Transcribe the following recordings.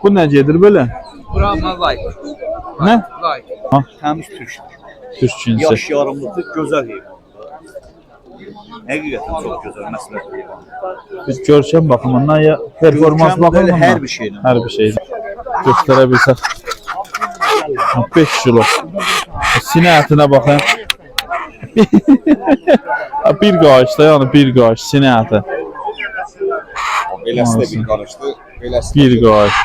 Bu necedir böyle? Brahma light. Ne? Light. Ha, Təmiz türk. Türk cinsi. Yaş yarımlıdır, gözəl heyvan. Həqiqətən çox gözəl məsləhət heyvan. Biz görkəm baxımından ya performans Görkəm baxımından hər bir şeylə. Hər bir şey. Göstərə bilsək. 5 kilo. Sinə ətinə baxın. Bir qaşda, yəni bir qaş sinə əti. Beləsi də bir qarışdı, beləsi Bir qaş.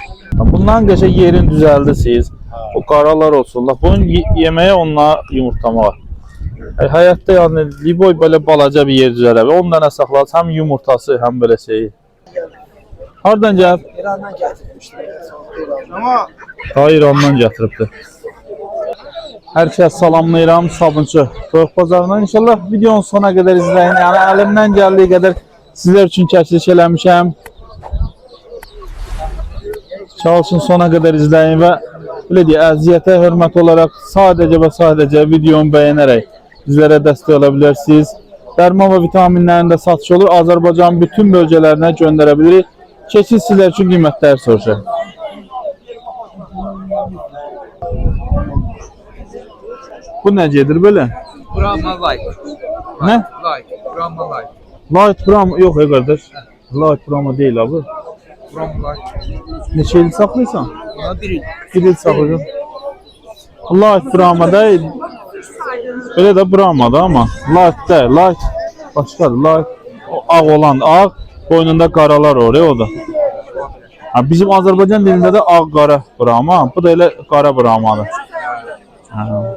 Bundan qəşəng yerin düzəldisiz. O qaralar olsunlar. Bunun yeməyə onunla yumurtlamaq. Həyatda yəni liboy belə balaca bir yer düzələ. 10 dənə saxladı, həm yumurtası, həm belə şeyi. Hardan gəlib? İrandan gətirmişlər. İrandan gətiribdi. Hər kəs salamlayıram, Sabunçu Toyuq Bazarından. İnşallah videonun sona qədər izləyin. Yəni əlimdən gəldiyi qədər sizlər üçün çəkiliş eləmişəm. Çalışın sona qədər izləyin və belə deyək, əziyyətə hörmət olaraq sadəcə və sadəcə videonu bəyənərək bizlərə dəstək ola bilərsiniz. Dərman və vitaminlərin də satışı olur. Azərbaycanın bütün bölgələrinə göndərə bilirik. Keçid sizlər üçün qiymətləri soruşaq. Bu necedir böyle? Brahma light. Ne? Light. Brahma light. Light Brahma yok kardeş. Light Brahma değil abi. Brahma light. Ne şeyli saklıysan? Buna bir il. Bir il saklayacağım. Light Brahma değil. Öyle de Brahma da ama Light değil. Light başkadır. Light o ağ olan ağ, boynunda karalar oraya o da. Ha, bizim Azerbaycan dilinde de ağ qara Brahma. Bu da elə qara Brahmadır. Ha.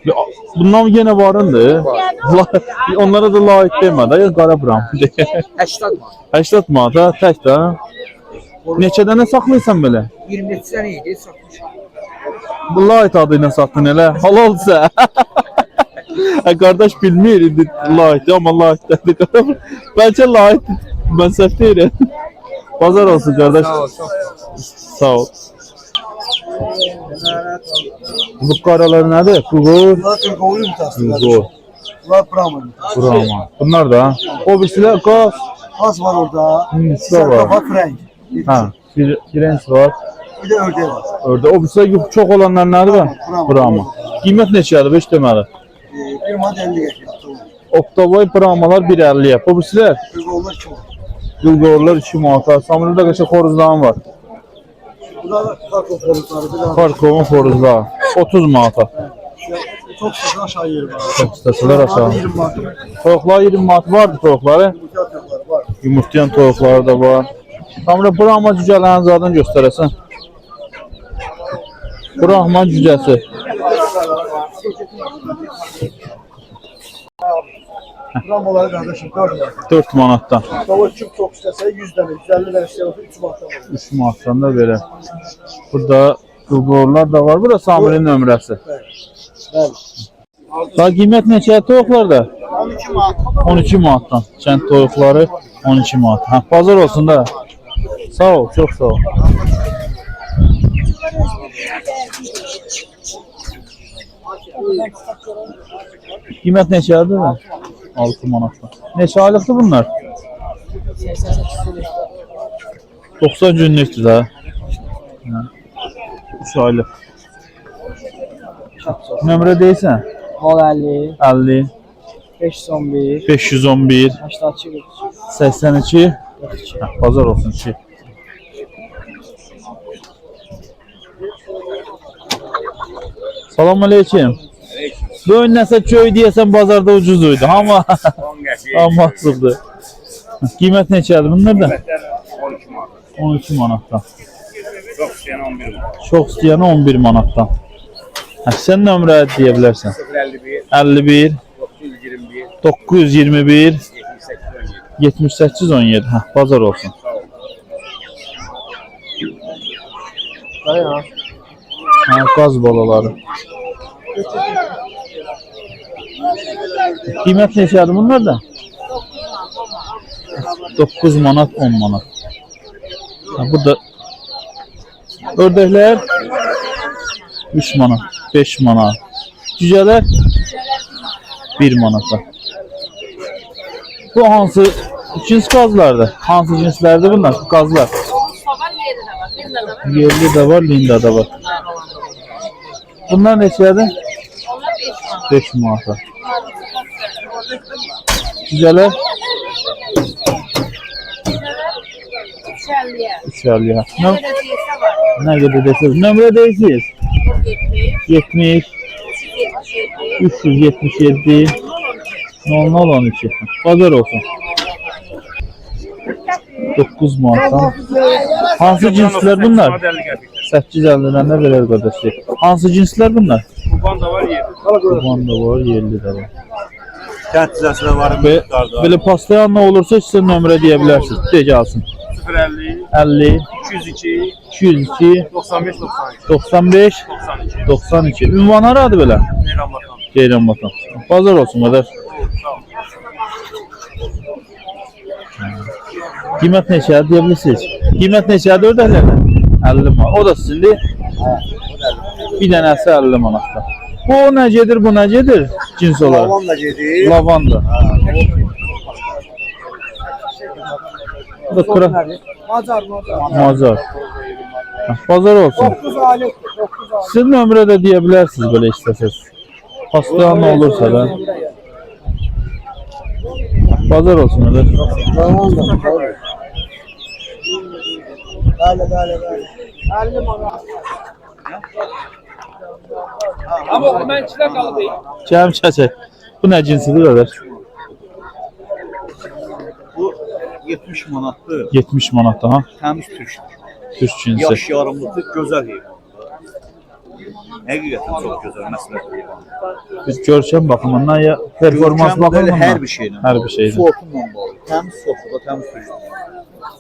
Ya, bundan yine varındı. Onlara da layık deme da ya qara Brahma. 80 var. 80 manata tək də. Neçə dənə saxlayırsan belə? 27 sene idi satmışım. Bu light adıyla satdın elə. Halalsa. Qardaş bilmir indi light amma light dedi. Bəlkə light mən səhv deyirəm. Bazar olsun qardaş. Sağ ol, çok Sağ ol. Bu qaralar nədir? Qulur. Bunlar Türkoğlu yumurtası. Qulur. Bunlar Brahma. Brahma. Bunlar da. O birisilər qaz. Az var orada. Hindisi var. Kafa frenk. Ha, Firenç var. Bir de ördeği var. Orada o birisilər yox çox olanlar nədir? Brahma. Qiymət neçədir? 5 deməli. Bir madde 50 yaşıyor. Oktavoy Brahmalar 1.50'ye. O birisilər Türkoğlular kim var? Qulqorlar 2 manata. Samurda qəşəng xoruzların var. Bunlar Karkov korukları. Parkovun xoruzları 30 manata. Çok sıkı aşağı yeri var. Çox istəsələr aşağı. 20 manat. Toyuqlar 20 manat vardı toyuqları. Yumurta atıyorlar var. Yumurtlayan toyuqları da var. Samurda Brahma cücələrin zadını göstərəsən. Brahma cücəsi. Brahmaları kardeşim 4 manat. 4 manatdan. Tavukçuk çok istese 100 tane, 150 tane istiyorsa 3 manat var. 3 manatdan da belə. Burada qulqorlar da var. Bu da Samirin nömrəsi. Evet. Daha qiymət neçəyə toyuqlarda? 12 manat. 12 manatdan. Kənd toyuqları 12 manat. Hə, bazar olsun da. Sağ ol, çox sağ ol. Qiymət neçədir? 6 manatdan. Neçə aylıqdır bunlar? 90 günlükdür də. 3 aylıq. Nömrə deyirsən? 50, 50 511, 511 82, 82 Hə, bazar olsun ki. Salam aleyküm. Bu nəsə köy deyəsən bazarda ucuzuydu amma amma asıldı. Qiymət neçədir bunlar da? 12 manat. 12 manatdan. Çox istəyən 11 manat. Çox istəyənə 11 manatdan. Hə, sən nömrə deyə bilərsən. 51, 51 921, 921 7817. 7817. Hə, bazar olsun. Hə, qaz balaları. Qiymət neçədir bunlar da? 9 manat, 10 manat. Ha, bu da ördəklər 3 manat, 5 manat. Cücələr 1 manata. Bu hansı cins qazlardır. Hansı cinslərdir bunlar? Qazlar. Yerli də var, linda da var. Bunlar neçədir? 5 manata. Güzələr? 3.50'ye. Nə qədər desəz? Nömrə deyirsiniz? 70 377 0012. Bazar olsun. 9 manatdan. Hansı cinslər bunlar? 8.50'dən də verər qardaşlar. Hansı cinslər bunlar? Kuban da var yerli. Kuban da var, yerli də var. Kənd cizəsində var. Belə pastayan nə olursa sizə nömrə deyə bilərsiniz. De gəlsin. 050 50 202 202 95 95 92. 92. Ünvan haradır belə? Ceyran bakan. Ceyran bakan. Bazar olsun qardaş. Qiymət neçədir deyə bilirsiniz? Qiymət neçədir ördəklərlə? 50 manat. O da sizindir? Bir dənəsi 50 manatda. Bu nə gedir, bu nə gedir? Cins olaraq. Lavanda gedir. Lavanda. Bu da kıra. Macar. Mazar. Bazar olsun. 9 aylık. 9 aylık. Siz nömrə də deyə bilərsiniz belə istəsəz. Pastayan nə olursa da. Bazar olsun öyle. Lavanda. Bəli. 50 manat. Ama ben içine kalıp Cəm çəçək. Bu nə cinsidir qardaş? Bu 70 manatdır. 70 manat daha. Təmiz türkdür. Türk cinsi. Yaş yarımlıdır, gözəl heyvan. Həqiqətən çox gözəl məsələ. Biz görkəm baxımından ya performans baxımından hər bir şeylə. Hər bir şeylə. Sortunla bağlı. Təmiz sortuda, təmiz türkdür.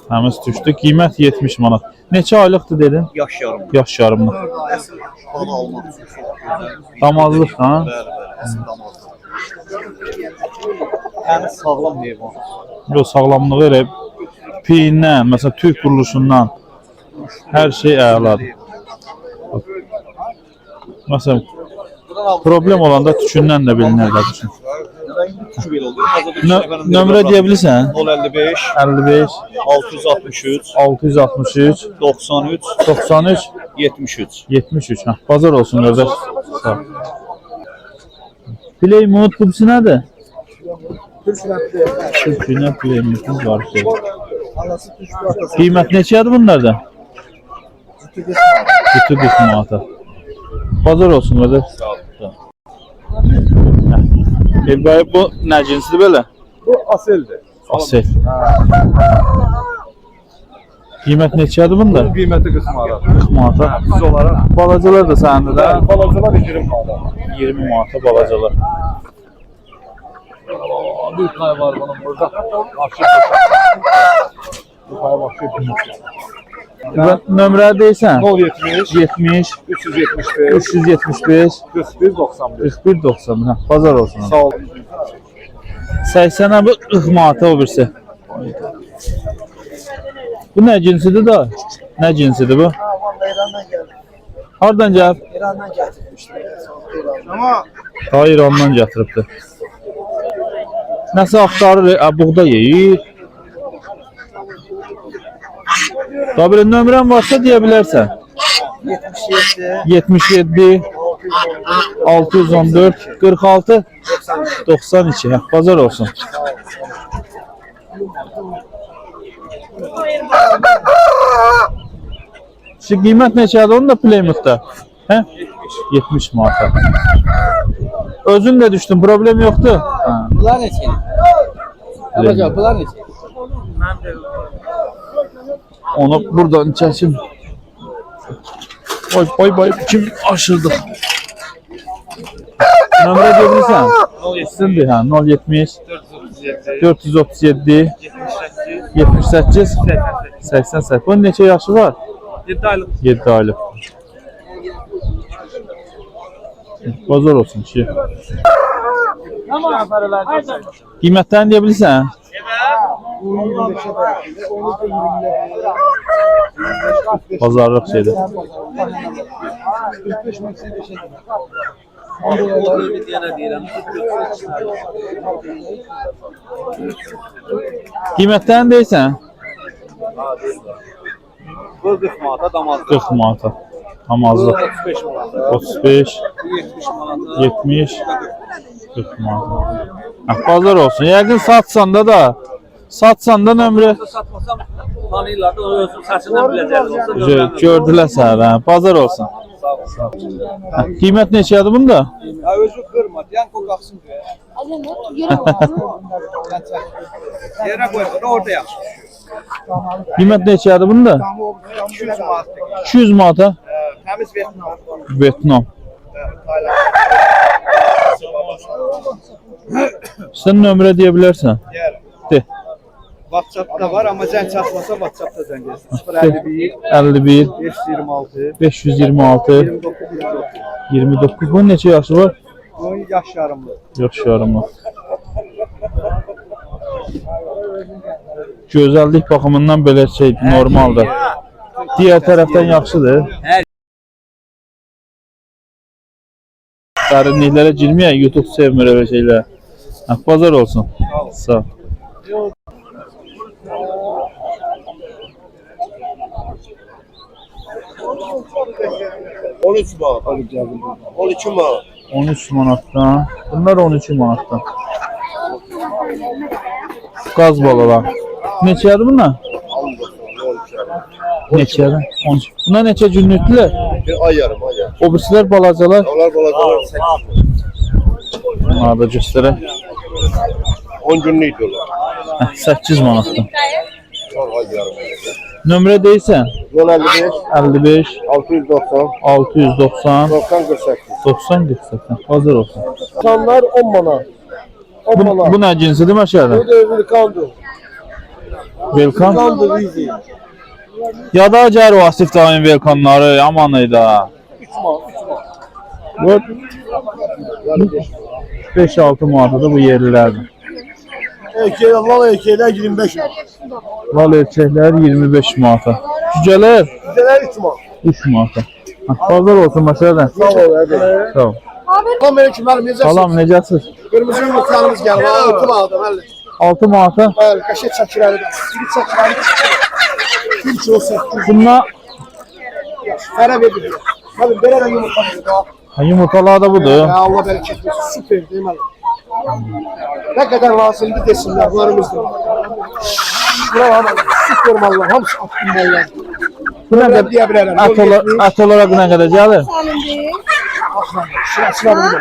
Təmiz türkdür. Qiymət 70 manat. Neçə aylıqdır dedin? Yaş yarımlıq. Yaş yarımlıq. Əsl bal almaq üçün çox gözəl. Damazlıq ha? Bəli, əsl damazlıq. Təmiz sağlam heyvan. Yox, sağlamlığı elə piyindən, məsələn tük quruluşundan hər şey əladır. Məsələn problem olanda tükündən də bilinir qardaşım. Küçük belə olur. Nömrə deyə bilirsən? 055 55 663 663 93 93 73. 73. Hə, bazar olsun qardaş. Sağ ol. Playmut bu nədir? Türkünə Playmut'un var şey. Anası Türk atası. Qiymət neçədir bunlarda? Bütün qismata. Bazar olsun qardaş. Sağ ol. Elbay bu nə cinsidir belə? Bu aseldir. Asel. Qiymət neçədir bunda? Qiyməti qismi ara. 40 manata. Biz olaraq Balacalar da səndə də. balacalar 20 manat. 20 manata balacalar. Bir tane var bunun burada. Bu tane başka Nömrə deyirsən? 070 70 375 375 41 91. 41 90. Hə, bazar olsun. Sağ ol. 80'ə bu 40 manata o birisi. Bu nə cinsidir da? Nə cinsidir bu? Lavanda İran'dan geldi. Hardan gəlib? İran'dan getirmişler. Ama Ta İrandan gətiribdi. Nəsə axtarır, buğda yeyir. Da bir nömrən varsa deyə bilərsən. 77 77 614 46 92. Hə, bazar olsun. Şu qiymət neçədir onun da Playmut'da? Hə? 70 manata. Özün də düşdün, problem yoxdur. Hə. Bunlar ne şey? Yapacak bunlar ne şey? Onu buradan çəkin. Oy, kim aşırdı? Nömrə gelirsən? 0 hə, 070 437 78 88. Bunun neçə yaşı var? 7 aylık. 7 aylıq. Bazar olsun ki. Qiymətlərini deyə bilirsən? Bazarlıq şeydir. Bir yana deyirəm. Qiymətlərini deyirsən? Bu 40 manata damazlı. 40 manata. Namazlı. 35 manata. 35, 70 manata. 70, 40 manata. Bazar olsun. Yəqin satsan da nömrə Satmasam tanıyırlar da o özüm saçından biləcəklər olsa. gördülər sənə. Bazar olsun. Sağ ol. Qiymət neçədir bunda? Ha özü kırma. Yanko kalksın diye. Yere koy. Orada yap. Qiymət neçədir bunda? 200 manat. 200 manata. Temiz Vietnam. Vietnam. Sən nömrə deyə bilərsən. Gel. De. WhatsApp'ta var ama sen çatmasa WhatsApp'ta sen gelsin. 051 51 526 526 29 29. Bunun neçə yaşı var? Bu yaş yarımlı. Yaş yarımı. Gözəllik baxımından belə şey normaldır. Digər tərəfdən yaxşıdır. Dərinliklərə girməyək, YouTube sevmir öyle şeylər. Bazar olsun. Sağ ol. Hadi geldim. 12 manat. 13 manatdan. Bunlar 12 manatdan. Qaz balalar. Neçədir bunlar? Neçədir? 13. Bunlar neçə günlükdülər? Bir ay yarım, ay yarım. O birisilər balacalar. Onlar balacalar 8 manat. Bunları da göstərək. 10 günlük diyorlar. 8 manatdan. Ay yarım. Nömrə deyirsən? 55 55 690 690 90 48. 90 48. Hazır olsun. İnsanlar 10 manat. 10 Bu, manat. bu nə cinsidir məşədə? Bu da Vilkandı. Velkan. Vilkandı Vizi. Ya da gər vasif daim velkanları aman idi ha. 3 manat. 3 manat. 5-6 manatadır bu yerlilərdir. Lal erkekler 25 manat. Lal erkəklər 25 manata. Cücələr Güzeler 3 manat. 3 manata. Bazar olsun məşədə. Sağ ol hadi. Sağ ol. Tam benim kimlerim necəsiz? Salam, necəsiz? Kırmızı yumurtalarımız geldi. 6 manat bəli. 6 manata. Bəli, qəşəng çəkirəli. Biri çəkirəli. 1 kilo 8. Bunlar Fərə verir. Tabii belə də yumurta verir. yumurtalar da budur. Ya Allah bərəkət versin. Süper deməli. Ne kadar lazımdı desinler varımızda. Bravo, süper mallar, hamısı attım mallar. Bu nə qədər Diye bilərəm. ət olaraq nə qədər gəlir? Şurasına bunu.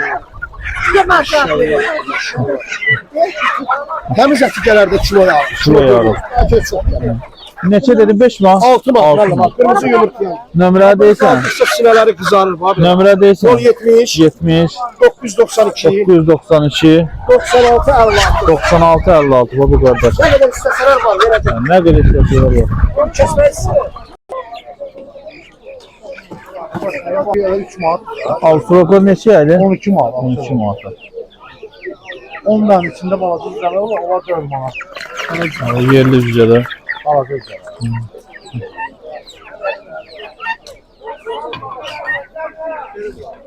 Temiz etikelerde kilo yağ. Kilo yağı. Eti çok yani. Neçə dedi? 5 manat. 6 manat. 6 Vallahi bak, kırmızı yumurta yani. Nömrə deyirsən? Kışlık sineleri kızarır abi. Nömrə deyirsən? 070 70 992 992 96 56. 96 56 bu qardaş. Ne kadar isteseler var vereceğim. Nə qədər istəyirlər var. Onu kesmez. 3 manat. Alfroko neçə idi? 12 manat. 12 manata. Ondan içinde balası güzel olur. Onlar 4 manat. Yerli cücələr. Balası güzel.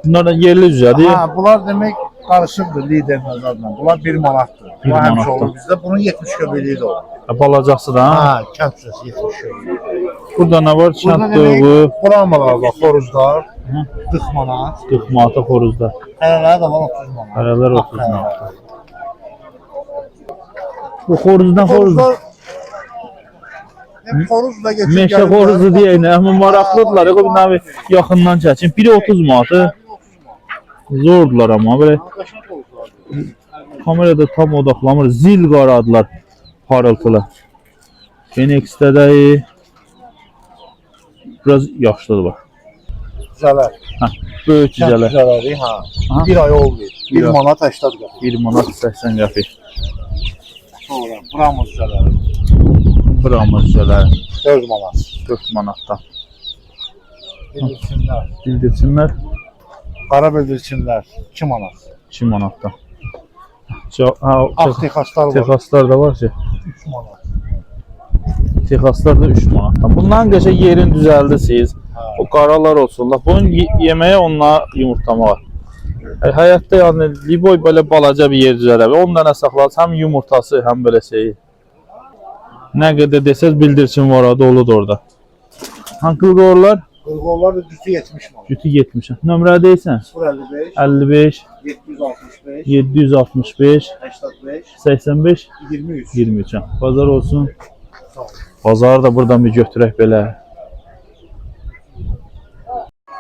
Bunlar da yerli cücədir. Ha, bunlar demek karışıktır lider nazarından. Bunlar 1 manattır. Bir Bu həmişə manatdır. olur bizdə. Bunun 70 göbeliği de olur. Balacaqsı da. Ha, kənd cüzəsi 70 göbeliği. Burada nə var? Burada Kənd demək toyuğu Brahmalar var, xoruzlar. 40 manat. 40 manata xoruzda. Hərələr də var 30 manat. Hərələr 30 manata. Bu xoruzdan xoruz. Xoruzlar hem xoruz da geçir. Meşə xoruzu deyək nə? Amma maraqlıdırlar. Bunları yaxından çəkin. Biri 30 manatı. Zordular amma belə. Kamerada tam odaqlamır. Zil qaradılar. Parıltılı. Phoenix'də də biraz yaşlıdır bax. Cüzələr. Hə, böyük Kənd cücələr. cüzələri, ha. Aha. 1 ay olmuyor. 1 ay. manat 80 qəpik. 1 manat 80 qəpik. Sonra Brahma cüzələri. Brahma cücələri 4 manat. 4 manatdan. Bildirçinlər. Bildirçinlər Qara bildirçinlər 2 manat. 2 manatdan. Ağ texaslar var Texaslar da var ki. 3 manat. Texaslar da 3 manatdan. Bundan qəşəng yerin düzəldi siz. O qaralar olsun. Bunun yeməyə onunla yumurtlama var. Həyatda yəni Liboy belə balaca bir yer düzələr. 10 dənə saxlasan həm yumurtası, həm belə şeyi. Nə qədər desəz bildirçin var, doludur orada. Hansı qırqorlar? Qırqovlar da cütü 70 mal. Cütü 70. Nömrə deyirsən? 055 55 765 765 85 85 23. 23. Bazar olsun. Bazarı da buradan bir götürək belə.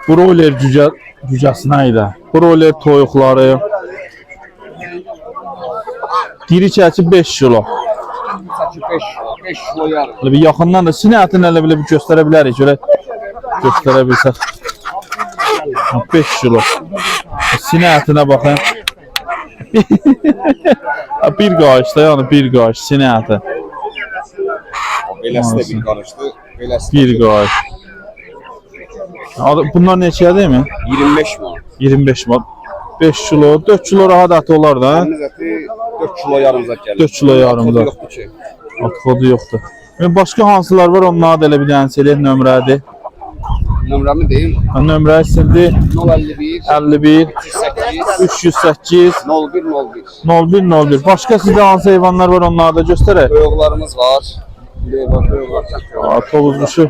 Broiler cücəsinə ilə. Broiler toyuqları. Diri çəki 5 kilo. 5 kilo yarım. Elə bir yaxından da sinə ətini elə bir göstərə bilərik. Görə göstərə bilsək. 5 kilo. Sinə ətinə baxın. Bir qaş da yəni bir qaş sinə əti. Beləsi də bir qarışdı. Beləsi Bir qaş. Bunlar neçədir mi? 25 manat. 25 manat. 5 kilo, 4 kilo rahat əti olar da. Zəti 4 kilo yarım zət gəlir. 4 kilo yarım zət. Yoxdur ki. At kodu yoxdur. Başqa hansılar var? Onlara da elə bir dənə select nömrədir. Nömrəmi deyim? Nömrə sizdir. 051 51 308 308 0101. 0101. Başqa sizdə hansı heyvanlar var? Onları da göstərək. Toyuqlarımız var. Toyuqlar çəkir. Tovuz quşu.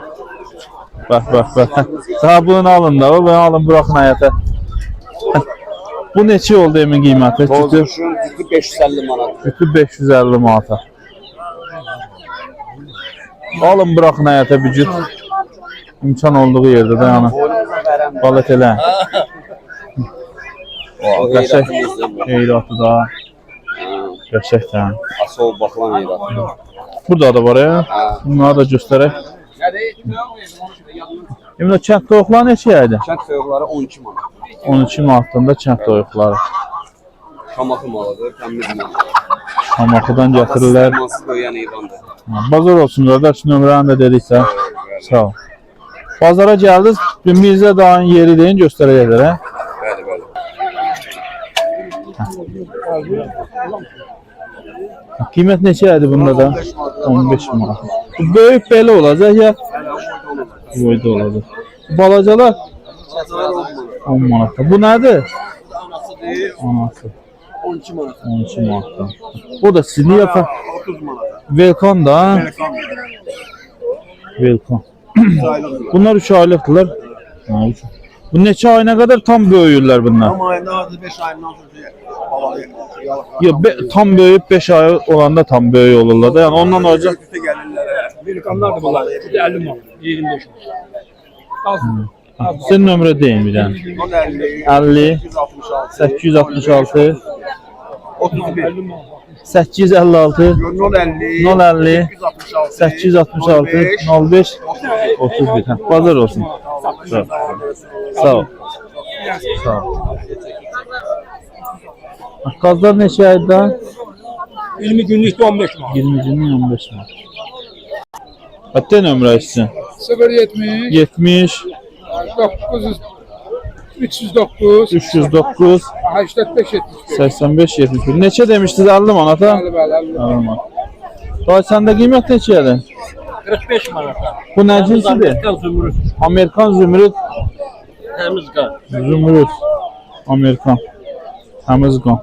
Bax. Daha bunu alın da, bunu alın, buraxın həyata. Bu neçə oldu emin qiyməti? Toyuq quşun cütü 550 manat. Cütü 550 manata. Alın, buraxın həyata bir cüt. İmkan olduğu yerdə dayanın. Balet elə. Qəşək heyratı da. Qəşək də. Asol baxılan heyratı. Burada da var ya. Bunları da göstərək. Emin o kənd toyuqları neçə idi? Kənd toyuqları 12 manat. 12 manatdan da kənd toyuqları. Şamaxı malıdır, təmiz malıdır. Şamaxıdan gətirirlər. Sərmansız böyüyən heyvandır. Bazar olsun qardaş, nömrəni də dediksə. Sağ ol. Bazara gəldiniz, Mirzə dağın yeri deyin, göstərəcəklər, hə? Bəli. Qiymət neçə idi bunda da? 15 manat. Bu böyük belə olacaq ya? Boyda olacaq. Balacalar? 10 manat. Bu nədir? Anası. 12 manat. 12 manatdan. Bu da sizin yapar. 30 manat. Velkan da. Velkan. Bunlar 3 aylıqdırlar. Bu neçə ayına qədər tam böyüyürlər bunlar? Tam ayında azı 5 ayından sonra Ya tam böyüyüb 5 ay olanda tam böyük olurlar da. Yəni ondan olacaq. Amerikanlar da bunlar 50 manat, 25 manat. Sen nömrə deyin bir dənə. 50 866 856 050 866 05 31. Bazar olsun. Sağ ol. Sağ ol. Qazlar neçə ayda? 20 günlük 15 manat. 20 günlük 15 manat. Hatta nömrə istəsən. 070 70 900 309 309 85 75. 85 71. Neçə demişdiniz 50 manata? Bəli. 50 manat. Daha səndə qiymət neçədir? 45 manat. Bu nə cinsidir? Amerikan zümrüt. Amerikan zümrüt. Təmiz qan. Zümrüt. Amerikan. Təmiz qan.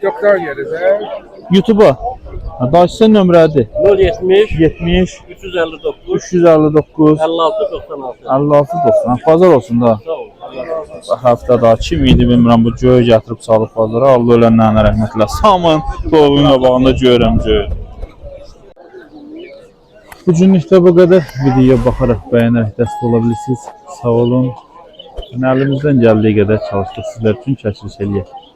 Doktor yeridir. YouTube-a. Daha sizə nömrədir. 070 70 359 359 56 96. 56 90. Bazar olsun da. Sağ ol. Həftə daha kim idi bilmirəm bu göy gətirib salıb bazara. Allah ölənlərinə rəhmət eləsin. Samın doğum qabağında görürəm göy. Bu günlükdə bu qədər. Videoya baxaraq bəyənərək dəstək ola bilirsiniz. Sağ olun. Əlimizdən gəldiyi qədər çalışdıq sizlər üçün çəkiliş eləyək.